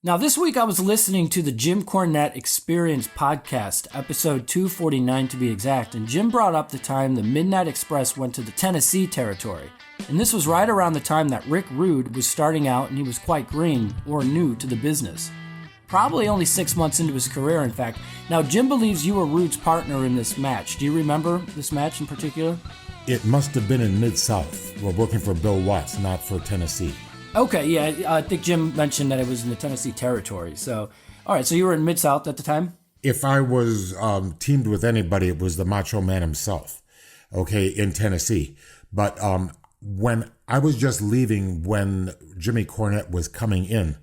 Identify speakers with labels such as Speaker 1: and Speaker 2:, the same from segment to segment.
Speaker 1: Now, this week I was listening to the Jim Cornette Experience podcast, episode 249 to be exact, and Jim brought up the time the Midnight Express went to the Tennessee territory. And this was right around the time that Rick Rude was starting out and he was quite green or new to the business. Probably only 6 months into his career, in fact. Now, Jim believes you were Rude's partner in this match. Do you remember this match in particular?
Speaker 2: It must have been in Mid-South. We're working for Bill Watts, not for Tennessee.
Speaker 1: Okay, yeah, I think Jim mentioned that it was in the Tennessee territory. So, all right, so you were in Mid-South at the time?
Speaker 2: If I was teamed with anybody, it was the Macho Man himself, okay, in Tennessee. But when I was just leaving when Jimmy Cornette was coming in,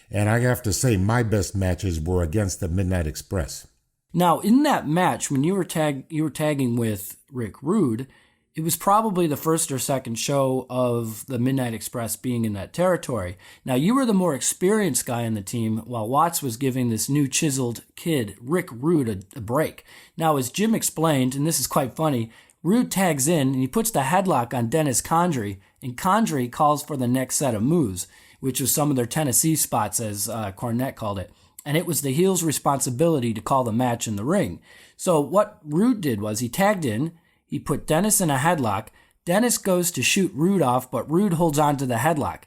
Speaker 2: and I have to say my best matches were against the Midnight Express.
Speaker 1: Now, in that match, when you were tagging with Rick Rude, it was probably the first or second show of the Midnight Express being in that territory. Now, you were the more experienced guy in the team, while Watts was giving this new chiseled kid, Rick Rude, a break. Now, as Jim explained, and this is quite funny, Rude tags in and he puts the headlock on Dennis Condrey, and Condrey calls for the next set of moves, which was some of their Tennessee spots, as Cornette called it. And it was the heel's responsibility to call the match in the ring. So what Rude did was he tagged in, he put Dennis in a headlock. Dennis goes to shoot Rude off, but Rude holds on to the headlock.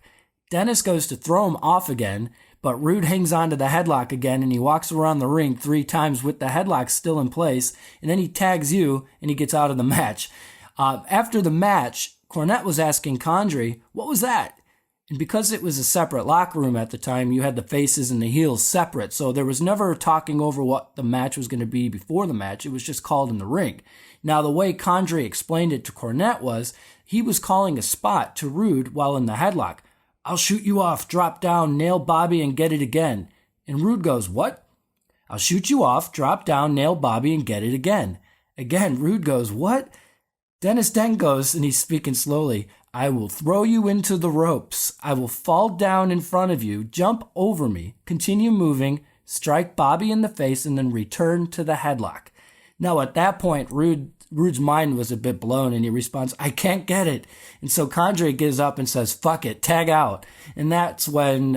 Speaker 1: Dennis goes to throw him off again, but Rude hangs on to the headlock again, and he walks around the ring 3 times with the headlock still in place, and then he tags you, and he gets out of the match. After the match, Cornette was asking Condrey, what was that? And because it was a separate locker room at the time, you had the faces and the heels separate, so there was never talking over what the match was going to be before the match. It was just called in the ring. Now, the way Condrey explained it to Cornette was he was calling a spot to Rude while in the headlock. I'll shoot you off, drop down, nail Bobby, and get it again. And Rude goes, what? I'll shoot you off, drop down, nail Bobby, and get it again. Again, Rude goes, what? Dennis then goes, and he's speaking slowly, I will throw you into the ropes. I will fall down in front of you, jump over me, continue moving, strike Bobby in the face, and then return to the headlock. Now, at that point, Rude's mind was a bit blown, and he responds, I can't get it. And so Condrey gives up and says, fuck it, tag out. And that's when,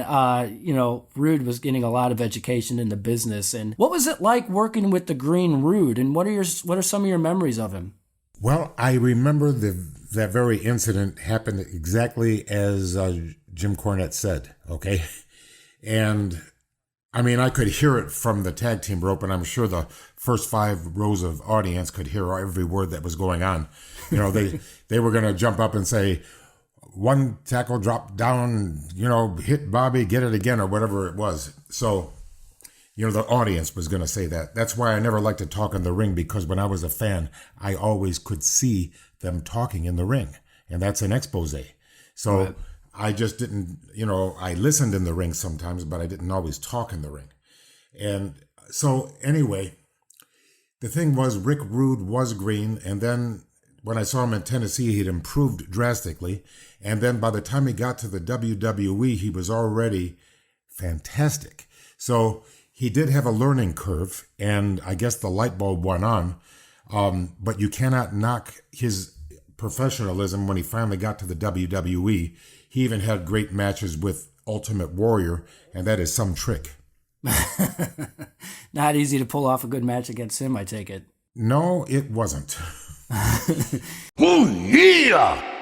Speaker 1: Rude was getting a lot of education in the business. And what was it like working with the Green Rude? And what are some of your memories of him?
Speaker 2: Well, I remember that very incident happened exactly as Jim Cornette said, okay? And, I mean, I could hear it from the tag team rope, and I'm sure the first 5 rows of audience could hear every word that was going on. You know, they were going to jump up and say, one tackle drop down, hit Bobby, get it again, or whatever it was. So, the audience was going to say that. That's why I never liked to talk in the ring, because when I was a fan, I always could see them talking in the ring. And that's an expose. So right. I just didn't, I listened in the ring sometimes, but I didn't always talk in the ring. And so anyway, the thing was Rick Rude was green. And then when I saw him in Tennessee, he'd improved drastically. And then by the time he got to the WWE, he was already fantastic. So he did have a learning curve, and I guess the light bulb went on, but you cannot knock his professionalism when he finally got to the WWE. He even had great matches with Ultimate Warrior, and that is some trick.
Speaker 1: Not easy to pull off a good match against him, I take it.
Speaker 2: No, it wasn't.
Speaker 3: Oh, yeah!